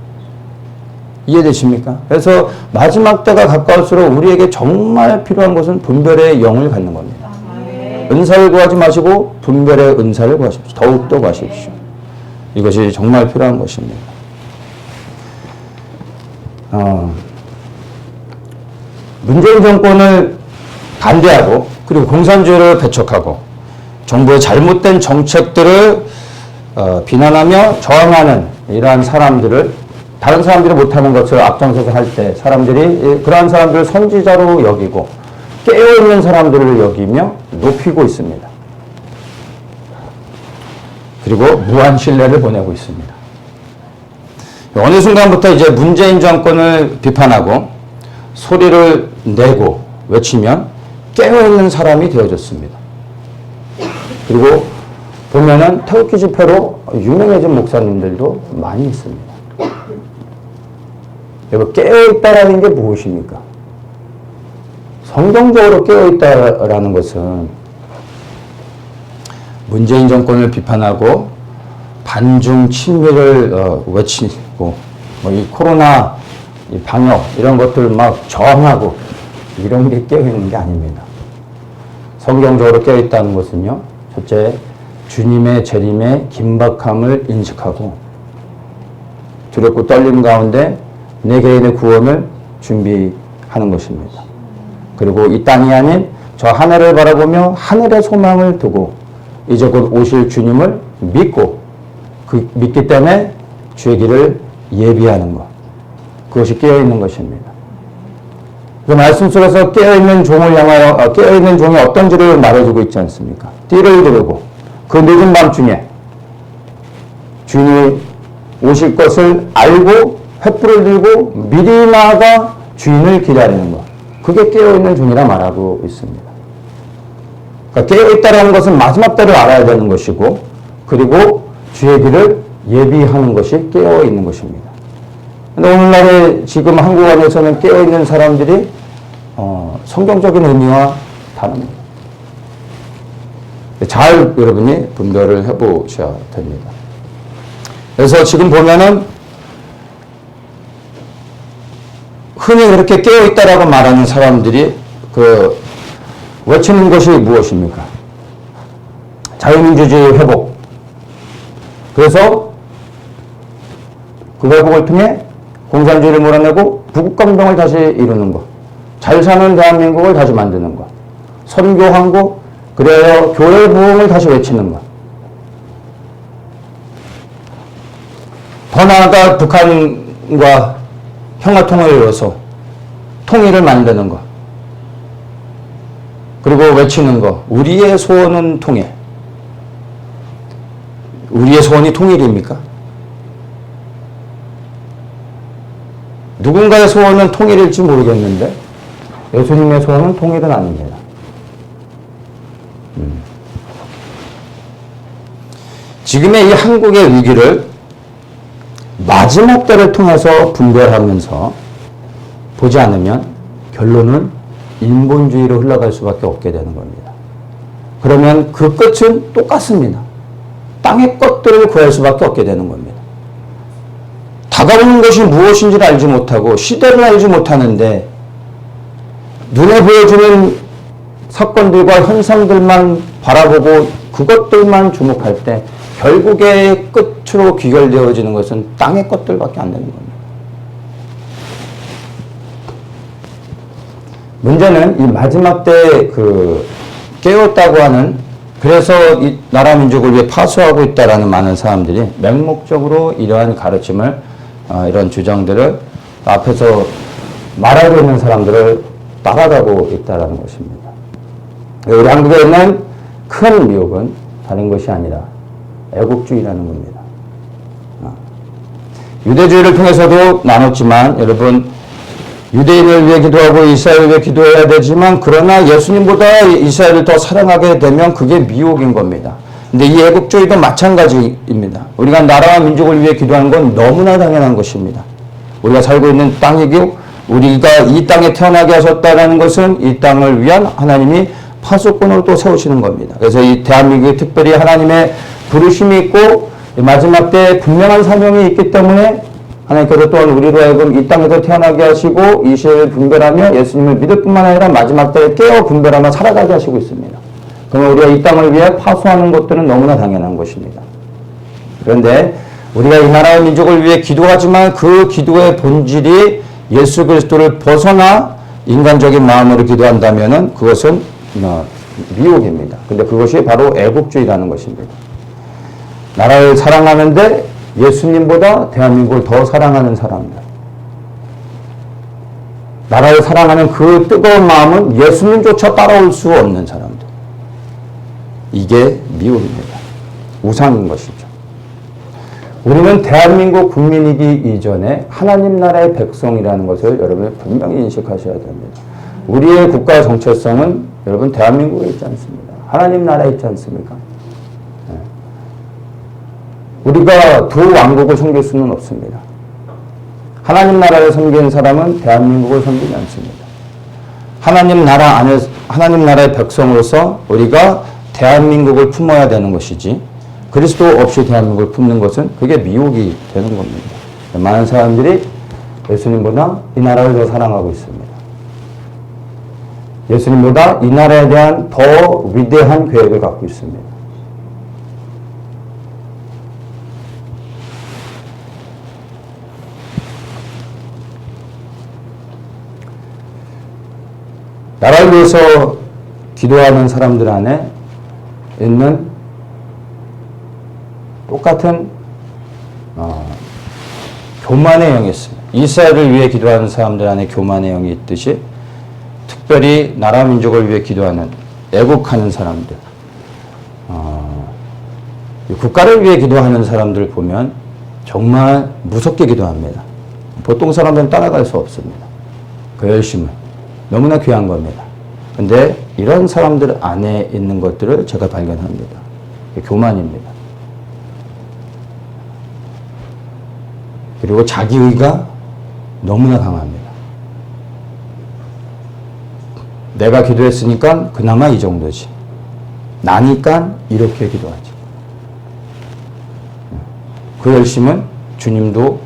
이해되십니까? 그래서 마지막 때가 가까울수록 우리에게 정말 필요한 것은 분별의 영을 갖는 겁니다. 은사를 구하지 마시고 분별의 은사를 구하십시오. 더욱더 구하십시오. 이것이 정말 필요한 것입니다. 문재인 정권을 반대하고 그리고 공산주의를 배척하고 정부의 잘못된 정책들을 비난하며 저항하는 이러한 사람들을 다른 사람들이 못하는 것을 앞장서서 할 때 사람들이 그러한 사람들을 선지자로 여기고 깨어있는 사람들을 여기며 높이고 있습니다. 그리고 무한 신뢰를 보내고 있습니다. 어느 순간부터 이제 문재인 정권을 비판하고 소리를 내고 외치면 깨어있는 사람이 되어졌습니다. 그리고 보면은 태극기 집회로 유명해진 목사님들도 많이 있습니다. 여러분, 깨어있다라는 게 무엇입니까? 성경적으로 깨어있다라는 것은 문재인 정권을 비판하고 반중 친미를 외치고 이 코로나 이 방역 이런 것들 막 저항하고 이런 게 깨어있는 게 아닙니다. 성경적으로 깨어있다는 것은요, 첫째, 주님의 재림의 긴박함을 인식하고 두렵고 떨림 가운데 내 개인의 구원을 준비하는 것입니다. 그리고 이 땅이 아닌 저 하늘을 바라보며 하늘의 소망을 두고 이제 곧 오실 주님을 믿고 믿기 때문에 주의 길을 예비하는 것. 그것이 깨어있는 것입니다. 그 말씀 속에서 깨어있는 종을 향하여 깨어있는 종이 어떤지를 말해주고 있지 않습니까? 띠를 두르고 그 늦은 밤중에 주인이 오실 것을 알고 횃불을 들고 미리 나아가 주인을 기다리는 것. 그게 깨어있는 종이라 말하고 있습니다. 그러니까 깨어있다는 것은 마지막 때를 알아야 되는 것이고 그리고 주의 길을 예비하는 것이 깨어있는 것입니다. 근데 오늘날에 지금 한국 안에서는 깨어있는 사람들이 성경적인 의미와 다릅니다. 잘 여러분이 분별을 해보셔야 됩니다. 그래서 지금 보면은 흔히 그렇게 깨어있다라고 말하는 사람들이 외치는 것이 무엇입니까? 자유민주주의 회복. 그래서 그 회복을 통해 공산주의를 몰아내고 부국감동을 다시 이루는 것. 잘 사는 대한민국을 다시 만드는 것. 선교항구, 그래야 교회 부흥을 다시 외치는 것. 더 나아가 북한과 평화통일을 이뤄서 통일을 만드는 것. 그리고 외치는 것. 우리의 소원은 통일. 우리의 소원이 통일입니까? 누군가의 소원은 통일일지 모르겠는데 예수님의 소원은 통일은 아닙니다. 지금의 이 한국의 위기를 마지막 때를 통해서 분별하면서 보지 않으면 결론은 인본주의로 흘러갈 수밖에 없게 되는 겁니다. 그러면 그 끝은 똑같습니다. 땅의 것들을 구할 수밖에 없게 되는 겁니다. 다가오는 것이 무엇인지를 알지 못하고 시대를 알지 못하는데 눈에 보여주는 사건들과 현상들만 바라보고 그것들만 주목할 때 결국에 끝으로 귀결되어지는 것은 땅의 것들밖에 안 되는 겁니다. 문제는 이 마지막 때 깨었다고 하는 그래서 이 나라 민족을 위해 파수하고 있다라는 많은 사람들이 맹목적으로 이러한 가르침을 이런 주장들을 앞에서 말하고 있는 사람들을 따라가고 있다라는 것입니다. 우리 한국에 있는 큰 미혹은 다른 것이 아니라 애국주의라는 겁니다. 유대주의를 통해서도 나눴지만 여러분 유대인을 위해 기도하고 이스라엘을 위해 기도해야 되지만 그러나 예수님보다 이스라엘을 더 사랑하게 되면 그게 미혹인 겁니다. 근데 이 애국주의도 마찬가지입니다. 우리가 나라와 민족을 위해 기도하는 건 너무나 당연한 것입니다. 우리가 살고 있는 땅이고 우리가 이 땅에 태어나게 하셨다는 것은 이 땅을 위한 하나님이 파수꾼으로 또 세우시는 겁니다. 그래서 이 대한민국에 특별히 하나님의 부르심이 있고 마지막 때 분명한 사명이 있기 때문에 하나님께서 또한 우리로 하여금 이 땅에서 태어나게 하시고 이 시대를 분별하며 예수님을 믿을 뿐만 아니라 마지막 때에 깨어 분별하며 살아가게 하시고 있습니다. 그러면 우리가 이 땅을 위해 파수하는 것들은 너무나 당연한 것입니다. 그런데 우리가 이 나라의 민족을 위해 기도하지만 그 기도의 본질이 예수 그리스도를 벗어나 인간적인 마음으로 기도한다면은 그것은 미혹입니다. 근데 그것이 바로 애국주의라는 것입니다. 나라를 사랑하는데 예수님보다 대한민국을 더 사랑하는 사람들. 나라를 사랑하는 그 뜨거운 마음은 예수님조차 따라올 수 없는 사람들. 이게 미혹입니다. 우상인 것이죠. 우리는 대한민국 국민이기 이전에 하나님 나라의 백성이라는 것을 여러분이 분명히 인식하셔야 됩니다. 우리의 국가 정체성은 여러분 대한민국에 있지 않습니다. 하나님 나라에 있지 않습니까? 우리가 두 왕국을 섬길 수는 없습니다. 하나님 나라를 섬기는 사람은 대한민국을 섬기지 않습니다. 하나님 나라 안에, 하나님 나라의 백성으로서 우리가 대한민국을 품어야 되는 것이지, 그리스도 없이 대한민국을 품는 것은 그게 미혹이 되는 겁니다. 많은 사람들이 예수님보다 이 나라를 더 사랑하고 있습니다. 예수님보다 이 나라에 대한 더 위대한 계획을 갖고 있습니다. 나라를 위해서 기도하는 사람들 안에 있는 똑같은 교만의 영이 있습니다. 이스라엘을 위해 기도하는 사람들 안에 교만의 영이 있듯이 특별히 나라 민족을 위해 기도하는 애국하는 사람들, 국가를 위해 기도하는 사람들을 보면 정말 무섭게 기도합니다. 보통 사람들은 따라갈 수 없습니다. 그 열심은 너무나 귀한 겁니다. 근데 이런 사람들 안에 있는 것들을 제가 발견합니다. 교만입니다. 그리고 자기의가 너무나 강합니다. 내가 기도했으니까 그나마 이 정도지. 나니까 이렇게 기도하지. 그 열심은 주님도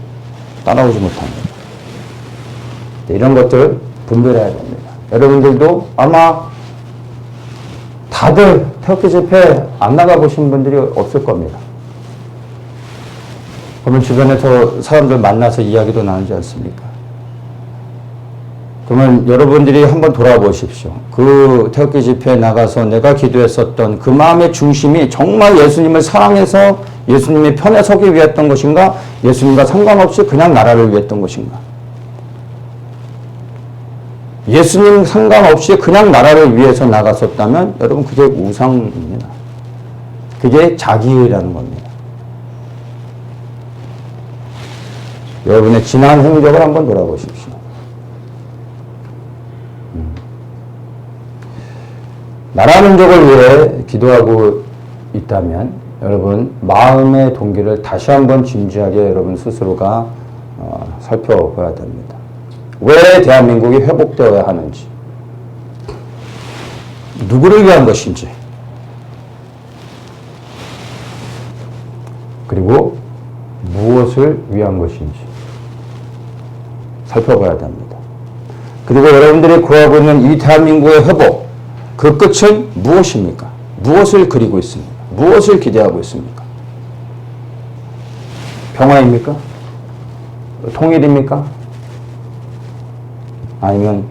따라오지 못합니다. 이런 것들을 분별해야 됩니다. 여러분들도 아마 다들 태극기 집회 안 나가보신 분들이 없을 겁니다. 그러면 주변에서 사람들 만나서 이야기도 나누지 않습니까? 그러면 여러분들이 한번 돌아보십시오. 그 태극기 집회에 나가서 내가 기도했었던 그 마음의 중심이 정말 예수님을 사랑해서 예수님의 편에 서기 위했던 것인가? 예수님과 상관없이 그냥 나라를 위했던 것인가? 예수님 상관없이 그냥 나라를 위해서 나갔었다면 여러분 그게 우상입니다. 그게 자기의라는 겁니다. 여러분의 지난 행적을 한번 돌아보십시오. 나라 민족을 위해 기도하고 있다면 여러분 마음의 동기를 다시 한번 진지하게 여러분 스스로가 살펴봐야 됩니다. 왜 대한민국이 회복되어야 하는지, 누구를 위한 것인지, 그리고 무엇을 위한 것인지 살펴봐야 됩니다. 그리고 여러분들이 구하고 있는 이 대한민국의 회복, 그 끝은 무엇입니까? 무엇을 그리고 있습니까? 무엇을 기대하고 있습니까? 평화입니까? 통일입니까? 아니면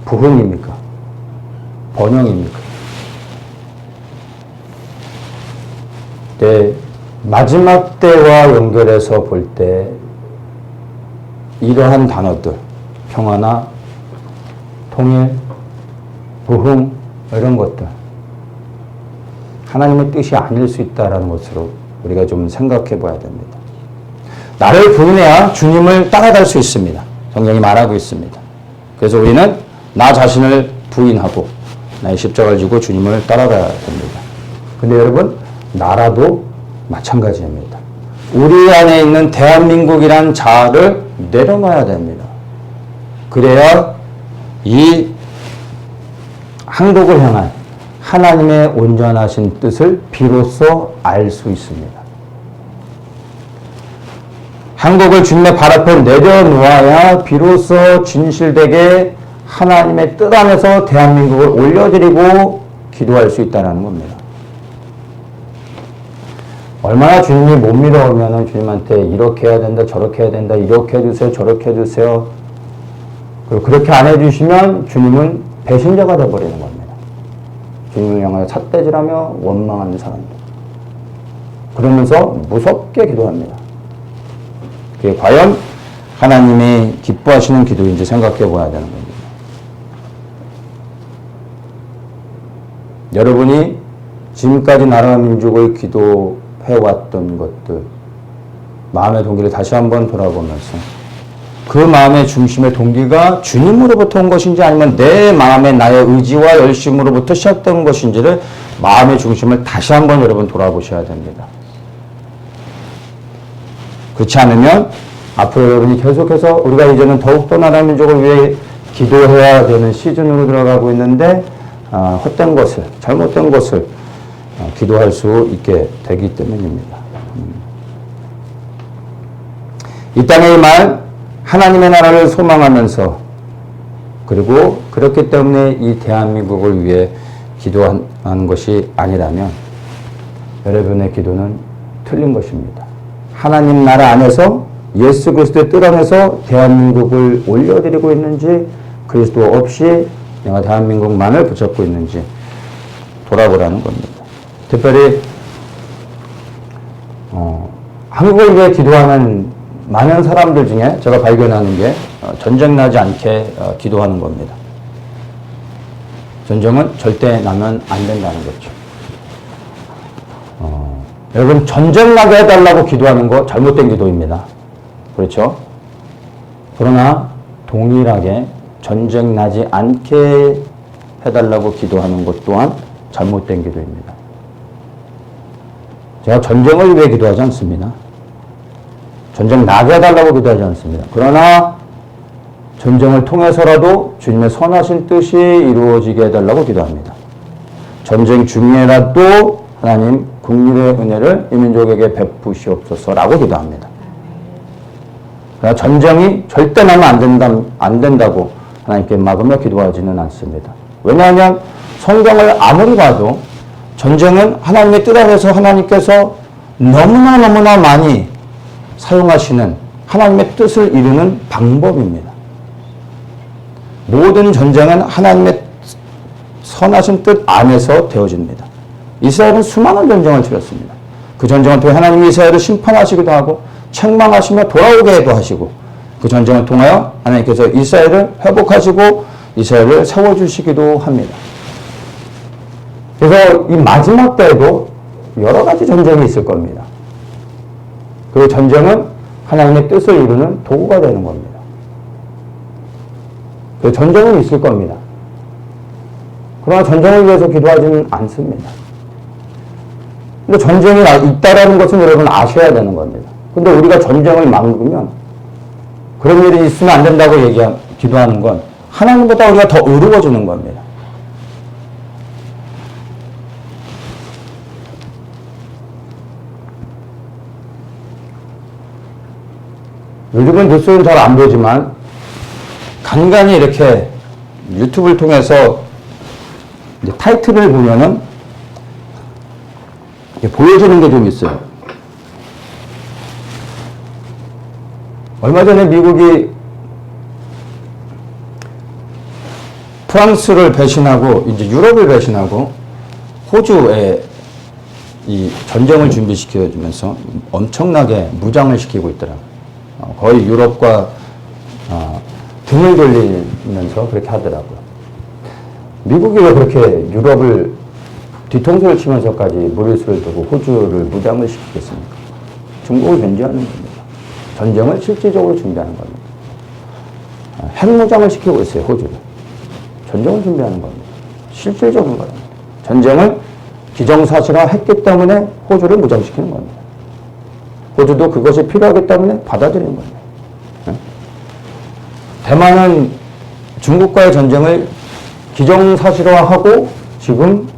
부흥입니까? 번영입니까? 네, 마지막 때와 연결해서 볼 때 이러한 단어들, 평화나 통일, 부흥, 이런 것들, 하나님의 뜻이 아닐 수 있다는 것으로 우리가 좀 생각해 봐야 됩니다. 나를 부인해야 주님을 따라갈 수 있습니다. 성경이 말하고 있습니다. 그래서 우리는 나 자신을 부인하고 나의 십자가를 지고 주님을 따라가야 됩니다. 근데 여러분, 나라도 마찬가지입니다. 우리 안에 있는 대한민국이란 자아를 내려놔야 됩니다. 그래야 이 한국을 향한 하나님의 온전하신 뜻을 비로소 알 수 있습니다. 한국을 주님의 발 앞에 내려놓아야 비로소 진실되게 하나님의 뜻 안에서 대한민국을 올려드리고 기도할 수 있다는 겁니다. 얼마나 주님이 못 믿어오면 주님한테 이렇게 해야 된다, 저렇게 해야 된다, 이렇게 해주세요, 저렇게 해주세요. 그리고 그렇게 안 해주시면 주님은 배신자가 되어버리는 겁니다. 주님을 향하여 삿대질하며 원망하는 사람들. 그러면서 무섭게 기도합니다. 그게 과연 하나님이 기뻐하시는 기도인지 생각해 봐야 되는 겁니다. 여러분이 지금까지 나라 민족을 기도해왔던 것들, 마음의 동기를 다시 한번 돌아보면서 그 마음의 중심의 동기가 주님으로부터 온 것인지 아니면 내 마음의 나의 의지와 열심으로부터 시작된 것인지를 마음의 중심을 다시 한번 여러분 돌아보셔야 됩니다. 그렇지 않으면 앞으로 여러분이 계속해서 우리가 이제는 더욱더 나라 민족을 위해 기도해야 되는 시즌으로 들어가고 있는데 헛된 것을, 잘못된 것을 기도할 수 있게 되기 때문입니다. 이 땅의 말 하나님의 나라를 소망하면서 그리고 그렇기 때문에 이 대한민국을 위해 기도하는 것이 아니라면 여러분의 기도는 틀린 것입니다. 하나님 나라 안에서 예수 그리스도의 뜻 안에서 대한민국을 올려드리고 있는지 그리스도 없이 내가 대한민국만을 붙잡고 있는지 돌아보라는 겁니다. 특별히 한국을 위해 기도하는 많은 사람들 중에 제가 발견하는 게 전쟁 나지 않게 기도하는 겁니다. 전쟁은 절대 나면 안 된다는 거죠. 여러분 전쟁 나게 해달라고 기도하는 거 잘못된 기도입니다. 그렇죠? 그러나 동일하게 전쟁 나지 않게 해달라고 기도하는 것 또한 잘못된 기도입니다. 제가 전쟁을 위해 기도하지 않습니다. 전쟁 나게 해달라고 기도하지 않습니다. 그러나 전쟁을 통해서라도 주님의 선하신 뜻이 이루어지게 해달라고 기도합니다. 전쟁 중에라도 하나님 국민의 은혜를 이 민족에게 베푸시옵소서라고 기도합니다. 그러나 전쟁이 절대 나면 안 된다고 하나님께 막으며 기도하지는 않습니다. 왜냐하면 성경을 아무리 봐도 전쟁은 하나님의 뜻 안에서 하나님께서 너무나 많이 사용하시는 하나님의 뜻을 이루는 방법입니다. 모든 전쟁은 하나님의 선하신 뜻 안에서 되어집니다. 이스라엘은 수많은 전쟁을 치렀습니다. 그 전쟁을 통해 하나님이 이스라엘을 심판하시기도 하고 책망하시며 돌아오게도 하시고 그 전쟁을 통하여 하나님께서 이스라엘을 회복하시고 이스라엘을 세워주시기도 합니다. 그래서 이 마지막 때에도 여러 가지 전쟁이 있을 겁니다. 그 전쟁은 하나님의 뜻을 이루는 도구가 되는 겁니다. 그 전쟁은 있을 겁니다. 그러나 전쟁을 위해서 기도하지는 않습니다. 근데 전쟁이 있다라는 것은 여러분 아셔야 되는 겁니다. 근데 우리가 전쟁을 막으면 그런 일이 있으면 안 된다고 기도하는 건 하나님보다 우리가 더 어려워지는 겁니다. 요즘은 뉴스는 잘 안 보지만 간간히 이렇게 유튜브를 통해서 이제 타이틀을 보면은 보여지는 게 좀 있어요. 얼마 전에 미국이 프랑스를 배신하고 이제 유럽을 배신하고 호주에 이 전쟁을 준비시켜주면서 엄청나게 무장을 시키고 있더라고요. 거의 유럽과 등을 돌리면서 그렇게 하더라고요. 미국이 왜 그렇게 유럽을 뒤통수를 치면서까지 무리수를 두고 호주를 무장을 시키겠습니까? 중국을 견제하는 겁니다. 전쟁을 실질적으로 준비하는 겁니다. 핵무장을 시키고 있어요, 호주를. 전쟁을 준비하는 겁니다. 실질적인 겁니다. 전쟁을 기정사실화했기 때문에 호주를 무장시키는 겁니다. 호주도 그것이 필요하기 때문에 받아들이는 겁니다. 대만은 중국과의 전쟁을 기정사실화하고 지금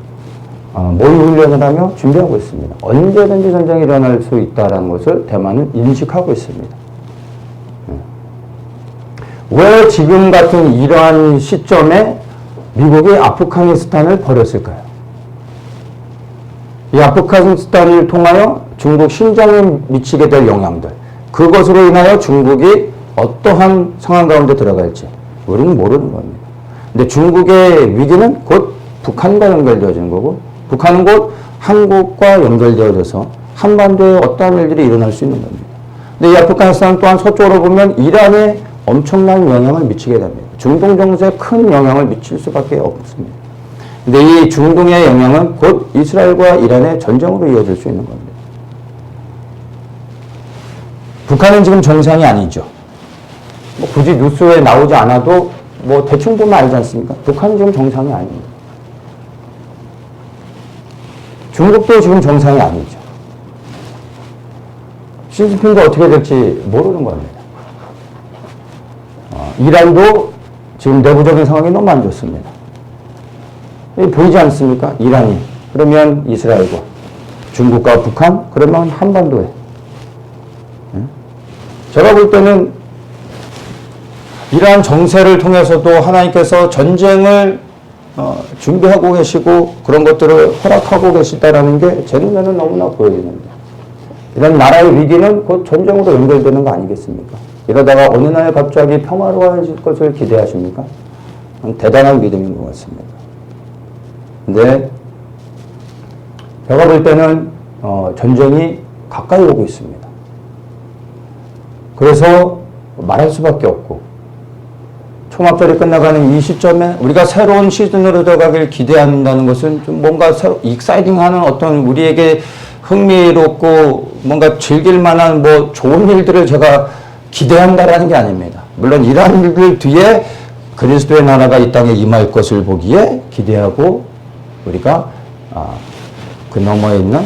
모의훈련을 하며 준비하고 있습니다. 언제든지 전쟁이 일어날 수 있다는 것을 대만은 인식하고 있습니다. 왜 지금 같은 이러한 시점에 미국이 아프가니스탄을 버렸을까요? 이 아프가니스탄을 통하여 중국 신장에 미치게 될 영향들, 그것으로 인하여 중국이 어떠한 상황 가운데 들어갈지, 우리는 모르는 겁니다. 근데 중국의 위기는 곧 북한과 연결되어지는 거고, 북한은 곧 한국과 연결되어져서 한반도에 어떠한 일들이 일어날 수 있는 겁니다. 근데 이 아프가니스탄 또한 서쪽으로 보면 이란에 엄청난 영향을 미치게 됩니다. 중동 정세에 큰 영향을 미칠 수밖에 없습니다. 근데 이 중동의 영향은 곧 이스라엘과 이란의 전쟁으로 이어질 수 있는 겁니다. 북한은 지금 정상이 아니죠. 뭐 굳이 뉴스에 나오지 않아도 뭐 대충 보면 알지 않습니까? 북한은 지금 정상이 아닙니다. 중국도 지금 정상이 아니죠. 시진핑도 어떻게 될지 모르는 겁니다. 이란도 지금 내부적인 상황이 너무 안 좋습니다. 보이지 않습니까? 이란이. 그러면 이스라엘과 중국과 북한, 그러면 한반도에. 제가 볼 때는 이러한 정세를 통해서도 하나님께서 전쟁을 준비하고 계시고 그런 것들을 허락하고 계시다라는 게 제 눈에는 너무나 보여지는데, 이런 나라의 위기는 곧 전쟁으로 연결되는 거 아니겠습니까? 이러다가 어느 날 갑자기 평화로워질 것을 기대하십니까? 대단한 믿음인 것 같습니다. 근데 제가 볼 때는 전쟁이 가까이 오고 있습니다. 그래서 말할 수밖에 없고, 초막절이 끝나가는 이 시점에 우리가 새로운 시즌으로 들어가길 기대한다는 것은 좀 뭔가 익사이딩하는 어떤 우리에게 흥미롭고 뭔가 즐길 만한 뭐 좋은 일들을 제가 기대한다라는 게 아닙니다. 물론 이러한 일들 뒤에 그리스도의 나라가 이 땅에 임할 것을 보기에 기대하고 우리가 그 너머에 있는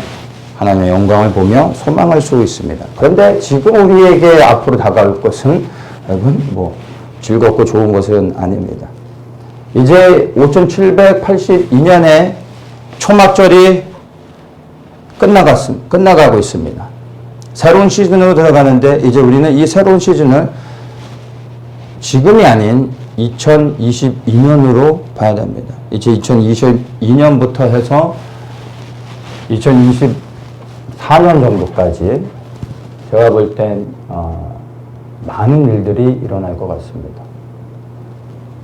하나님의 영광을 보며 소망할 수 있습니다. 그런데 지금 우리에게 앞으로 다가올 것은 여러분 뭐 즐겁고 좋은 것은 아닙니다. 이제 5782년에 초막절이 끝나가고 있습니다. 새로운 시즌으로 들어가는데 이제 우리는 이 새로운 시즌을 지금이 아닌 2022년으로 봐야 됩니다. 이제 2022년부터 해서 2024년 정도까지 제가 볼 땐 많은 일들이 일어날 것 같습니다.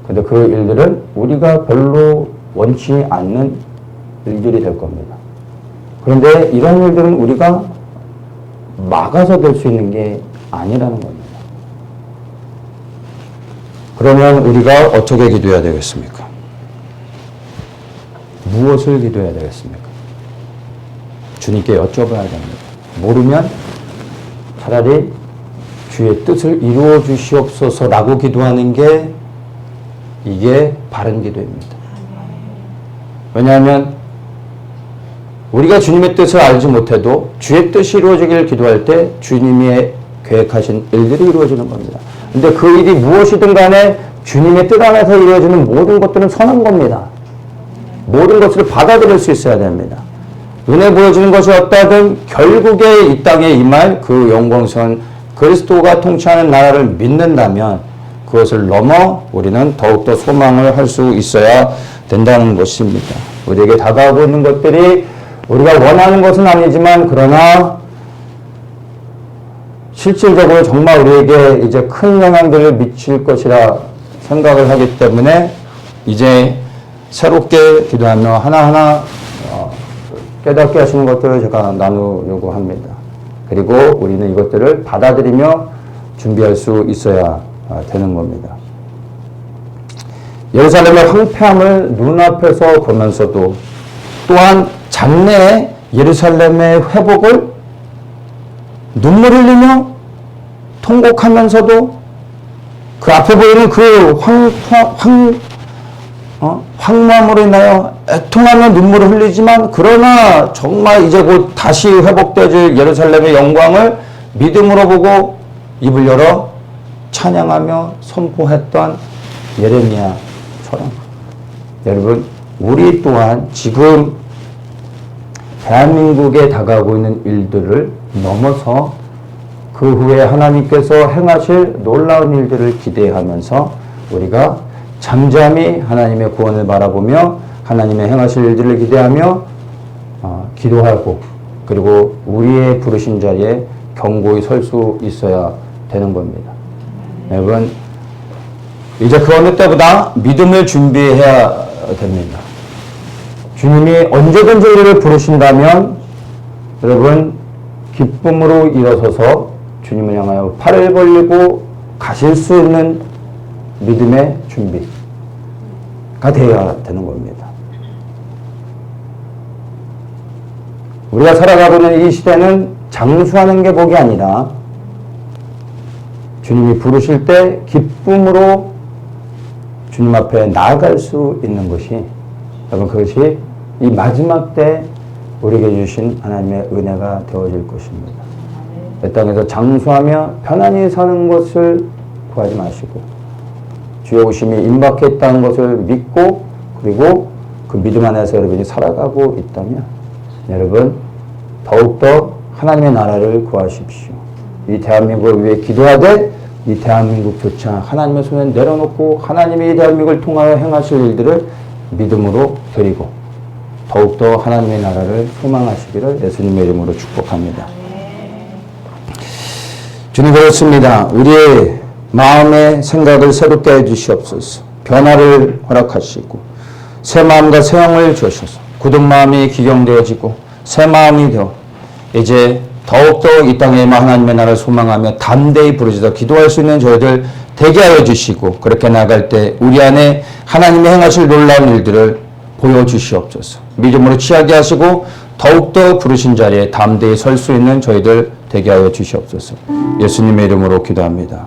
근데 그 일들은 우리가 별로 원치 않는 일들이 될 겁니다. 그런데 이런 일들은 우리가 막아서 될 수 있는 게 아니라는 겁니다. 그러면 우리가 어떻게 기도해야 되겠습니까? 무엇을 기도해야 되겠습니까? 주님께 여쭤봐야 됩니다. 모르면 차라리 주의 뜻을 이루어 주시옵소서라고 기도하는 게 이게 바른 기도입니다. 왜냐하면 우리가 주님의 뜻을 알지 못해도 주의 뜻이 이루어지기를 기도할 때 주님이 계획하신 일들이 이루어지는 겁니다. 근데 그 일이 무엇이든 간에 주님의 뜻 안에서 이루어지는 모든 것들은 선한 겁니다. 모든 것을 받아들일 수 있어야 됩니다. 눈에 보여지는 것이 어떠하든 결국에 이 땅에 임할 그 영광스러운 그리스도가 통치하는 나라를 믿는다면 그것을 넘어 우리는 더욱더 소망을 할 수 있어야 된다는 것입니다. 우리에게 다가오고 있는 것들이 우리가 원하는 것은 아니지만 그러나 실질적으로 정말 우리에게 이제 큰 영향들을 미칠 것이라 생각을 하기 때문에 이제 새롭게 기도하며 하나하나 깨닫게 하시는 것들을 제가 나누려고 합니다. 그리고 우리는 이것들을 받아들이며 준비할 수 있어야 되는 겁니다. 예루살렘의 황폐함을 눈앞에서 보면서도 또한 장래의 예루살렘의 회복을 눈물 흘리며 통곡하면서도 그 앞에 보이는 그 황무함으로 인하여 애통하며 눈물을 흘리지만 그러나 정말 이제 곧 다시 회복되어질 예루살렘의 영광을 믿음으로 보고 입을 열어 찬양하며 선포했던 예레미야처럼 여러분 우리 또한 지금 대한민국에 다가오고 있는 일들을 넘어서 그 후에 하나님께서 행하실 놀라운 일들을 기대하면서 우리가 잠잠히 하나님의 구원을 바라보며 하나님의 행하실 일들을 기대하며 기도하고 그리고 우리의 부르신 자리에 견고히 설 수 있어야 되는 겁니다. 여러분 이제 그 어느 때보다 믿음을 준비해야 됩니다. 주님이 언제든지 우리를 부르신다면 여러분 기쁨으로 일어서서 주님을 향하여 팔을 벌리고 가실 수 있는 믿음의 준비가 되어야 되는 겁니다. 우리가 살아가고 있는 이 시대는 장수하는 게 복이 아니라 주님이 부르실 때 기쁨으로 주님 앞에 나아갈 수 있는 것이 여러분 그것이 이 마지막 때 우리에게 주신 하나님의 은혜가 되어질 것입니다. 이 땅에서 장수하며 편안히 사는 것을 구하지 마시고 주의 오심이 임박했다는 것을 믿고 그리고 그 믿음 안에서 여러분이 살아가고 있다면 여러분 더욱더 하나님의 나라를 구하십시오. 이 대한민국을 위해 기도하되 이 대한민국조차 하나님의 손에 내려놓고 하나님이 이 대한민국을 통하여 행하실 일들을 믿음으로 드리고 더욱더 하나님의 나라를 소망하시기를 예수님의 이름으로 축복합니다. 주님 그렇습니다. 우리의 마음의 생각을 새롭게 해주시옵소서. 변화를 허락하시고 새 마음과 새 영을 주셔서 굳은 마음이 기경되어지고 새 마음이 되어 이제 더욱더 이 땅에 하나님의 나라를 소망하며 담대히 부르짖어 기도할 수 있는 저희들 되게 하여 주시고 그렇게 나갈 때 우리 안에 하나님이 행하실 놀라운 일들을 보여주시옵소서. 믿음으로 취하게 하시고 더욱더 부르신 자리에 담대히 설 수 있는 저희들 되게 하여 주시옵소서. 예수님의 이름으로 기도합니다.